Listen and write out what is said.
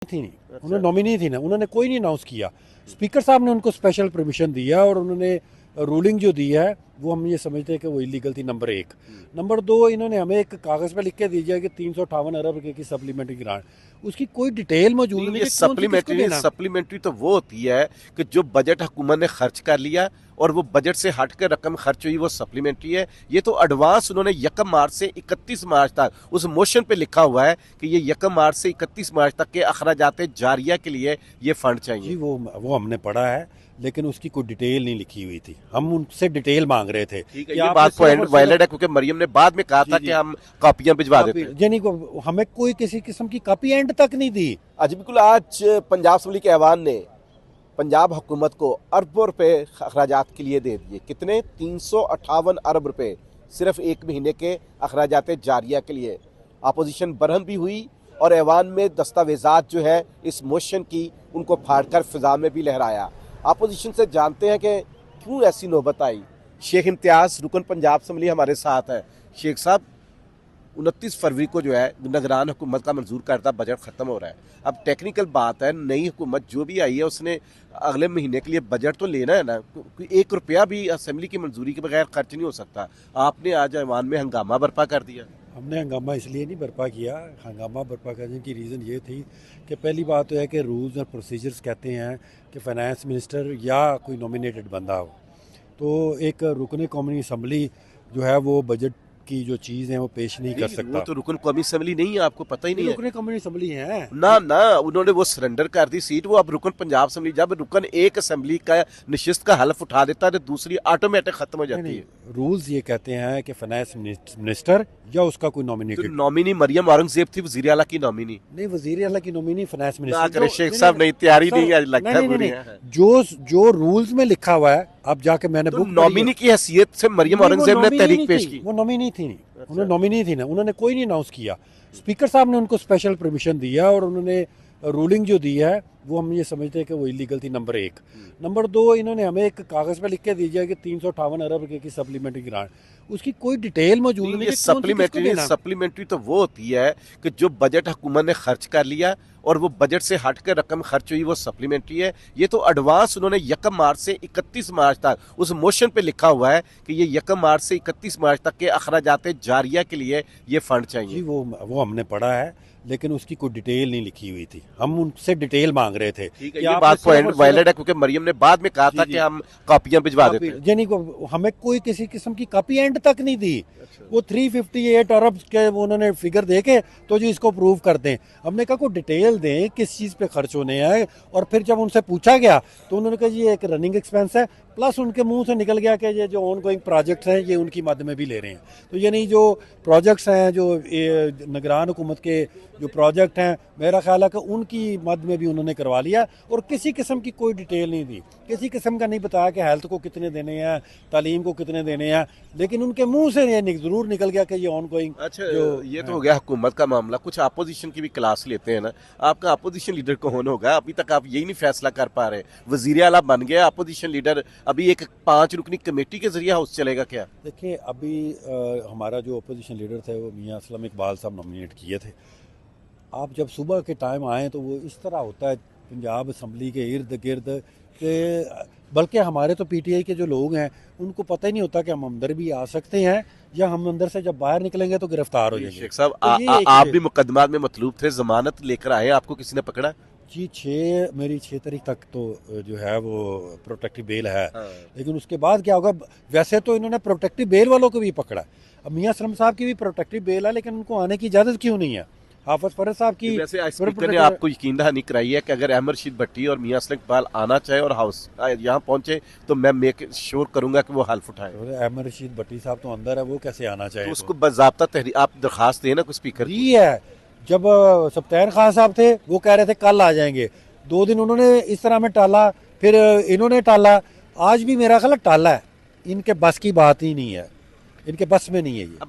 थी नहीं, उन्होंने नॉमिनी थी ना, उन्होंने कोई नहीं अनाउंस किया। स्पीकर साहब ने उनको स्पेशल परमिशन दिया और उन्होंने रूलिंग जो दी है वो हम ये समझते हैं कि वो इलीगल थी। नंबर एक। नंबर दो, इन्होंने हमें एक कागज़ पे लिख के दीजिए कि 358 अरब रुपए की सप्लीमेंट्री ग्रांट, उसकी कोई डिटेल मौजूद नहीं ये कि कौन सी किसको देना। सप्लीमेंट्री तो वो होती है कि जो बजट हुकूमत ने खर्च कर लिया और वो बजट से हट कर रकम खर्च हुई, वो सप्लीमेंट्री है। ये तो एडवांस उन्होंने 1 मार्च से 31 मार्च तक उस मोशन पे लिखा हुआ है कि ये 1 मार्च से 31 मार्च तक के अखराजात जारिया के लिए ये फंड जी चाहिए। वो हमने पढ़ा है, लेकिन उसकी कोई डिटेल नहीं लिखी हुई थी। हम उनसे डिटेल मांग रहे थे ठीक है, कि ये आपने बात सिर्फ पॉइंट और वायलेट है, सिर्फ क्योंकि मरियम ने बाद में कहा जी था जी कि हम कॉपियां भिजवा देते हैं। यानी को हमें कोई किसी किस्म की कॉपी एंड तक नहीं दी। आज बिल्कुल आज पंजाब असम्बली के ऐवान ने पंजाब हुकूमत को अरबों रुपए अखराजात के लिए दे दिए। कितने? 358 अरब रुपए सिर्फ एक महीने के अखराजात जारिया के लिए। अपोजिशन बरहम भी हुई और ऐवान में दस्तावेजात जो है इस मोशन की उनको फाड़कर फिजा में भी लहराया। अपोजिशन से जानते हैं कि क्यों ऐसी नौबत आई। शेख इम्तियाज रुकन पंजाब असम्बली हमारे साथ है। शेख साहब, 29 फरवरी को जो है निगरान हुकूमत का मंजूर करता बजट ख़त्म हो रहा है। अब टेक्निकल बात है, नई हुकूमत जो भी आई है उसने अगले महीने के लिए बजट तो लेना है ना। 1 रुपया भी असेंबली की मंजूरी के बगैर खर्च नहीं हो सकता। आपने आज ऐवान में हंगामा बर्पा कर दिया। हमने हंगामा इसलिए नहीं बर्पा किया। हंगामा बर्पा करने की रीज़न ये थी कि पहली बात तो है कि रूल्स और प्रोसीजर्स कहते हैं कि फाइनेंस मिनिस्टर या कोई नॉमिनेटेड बंदा हो, तो एक रुकन कौमी असम्बली जो है वो बजट की जो चीज़ है वो पेश नहीं कर सकता। वो तो रुकन कौमी असम्बली नहीं है, आपको पता ही नहीं है। रुकन कौमी असम्बली है ना ना, उन्होंने वो सरेंडर कर दी सीट। वो अब रुकन पंजाब असम्बली, जब रुकन एक असम्बली का नशिस्त का हल्फ उठा देता है तो दूसरी ऑटोमेटिक खत्म हो जाती है। रूल्स ये कहते हैं कि फाइनेंस मिनिस्टर या उसका कोई नॉमिनेटेड। नॉमिनी मरियम औरंगजेब थी, वजीर आला की नॉमिनी। नहीं, वजीर आला की नॉमिनी फाइनेंस ना मिनिस्टर। करे शेख साहब, नहीं तैयारी नहीं है, लगता है पूरी है। जो रूल्स में लिखा हुआ है, अब जाके मैंने तो बुक नॉमिनी की हैसियत से मरियम औरंगजेब ने तहरीक पेश की। वो नॉमिनी थी नहीं, उन्होंने नॉमिनी थी ना, उन्होंने कोई नहीं अनाउंस किया। स्पीकर साहब ने उनको स्पेशल परमिशन दिया और उन्होंने रूलिंग जो दी है वो हम ये समझते हैं कि वो इलीगल थी। नंबर एक। नंबर दो, इन्होंने हमें एक कागज़ पे लिख के दीजिए कि 358 अरब रुपए की सप्लीमेंट्री ग्रांट, उसकी कोई डिटेल मौजूद नहीं ये कि कौन सी किसको देना। सप्लीमेंट्री तो वो होती है कि जो बजट हुकूमत ने खर्च कर लिया और वो बजट से हट कर रकम खर्च हुई, वो सप्लीमेंट्री है। ये तो एडवांस उन्होंने 1 मार्च से 31 मार्च तक उस मोशन पे लिखा हुआ है कि ये 1 मार्च से 31 मार्च तक के अखराजात जारिया के लिए ये फंड जी चाहिए। वो हमने पढ़ा है, लेकिन उसकी कोई डिटेल नहीं लिखी हुई थी। हम उनसे डिटेल मांग रहे थे ठीक है, कि ये आपने बात सिर्फ पॉइंट और वायलेट है, सिर्फ क्योंकि मरियम ने बाद में कहा था कि हम कॉपियां भिजवा देते हैं। यानी को हमें कोई किसी किस्म की कॉपी एंड तक नहीं दी। वो 358 अरब के वो उन्होंने फिगर दे के तो जी इसको प्रूव कर दें। हमने कहा कोई डिटेल दें किस चीज़ पे खर्च होने हैं। और फिर जब उनसे पूछा गया तो उन्होंने कहा जी ये एक रनिंग एक्सपेंस है, प्लस उनके मुंह से निकल गया कि ये जो ऑन गोइंग प्रोजेक्ट्स हैं ये उनकी मद में भी ले रहे हैं। तो यानी जो प्रोजेक्ट्स हैं, जो निगरान हुकूमत के जो प्रोजेक्ट हैं, मेरा ख्याल है कि उनकी मद में भी उन्होंने करवा लिया और किसी किस्म की कोई डिटेल नहीं दी। किसी किस्म का नहीं बताया कि हेल्थ को कितने देने हैं, तालीम को कितने देने हैं, लेकिन उनके मुंह से ये ज़रूर निकल गया कि ये ऑन गोइंग। अच्छा, ये तो हो गया हुकूमत का मामला। कुछ अपोजिशन की भी क्लास लेते हैं ना। आपका अपोजिशन लीडर कौन होगा? अभी तक आप यही नहीं फैसला कर पा रहे। वजीर आला बन गया अपोजिशन लीडर, अभी एक 5 रुकनी कमेटी के जरिए हाउस चलेगा क्या? देखिए, अभी हमारा जो अपोजिशन लीडर थे वो मियाँ असलम इकबाल साहब नॉमिनेट किए थे। आप जब सुबह के टाइम आएँ तो वो इस तरह होता है पंजाब असम्बली के इर्द गिर्द के, बल्कि हमारे तो पीटीआई के जो लोग हैं उनको पता ही नहीं होता कि हम अंदर भी आ सकते हैं या हम अंदर से जब बाहर निकलेंगे तो गिरफ्तार हो जाएंगे। शेख साहब, तो आप भी मुकदमात में मतलूब थे, जमानत लेकर आए, आपको किसी ने पकड़ा? जी, मेरी 6 तारीख तक तो जो है वो प्रोटेक्टिव बेल है। हाँ। लेकिन उसके बाद क्या होगा? वैसे तो इन्होंने प्रोटेक्टिव बेल वालों को भी पकड़ा। अब मियाँ असलम साहब की भी प्रोटेक्टिव बेल है, लेकिन उनको आने की इजाज़त क्यों नहीं है? हाफिज फरज साहब की वैसे स्पीकर ने आपको यकीन दहानी कराई है कि अगर अहमद रशीद भट्टी और मियाँ असलम इकबाल आना चाहे और हाउस यहाँ पहुंचे तो मैं मेक श्योर करूंगा कि वो हल्फ उठाए। अहमद रशीद भट्टी साहब तो अंदर है, वो कैसे आना चाहिए? तो उसको बाज़ाब्ता तहरीर आप दरखास्त दें ना कोई स्पीकर दी है। जब सब्तैन खान साहब थे वो कह रहे थे कल आ जाएंगे, 2 दिन उन्होंने इस तरह में टाला, फिर इन्होंने टाला, आज भी मेरा ख्याल टाला है। इनके बस की बात ही नहीं है, इनके बस में नहीं है ये।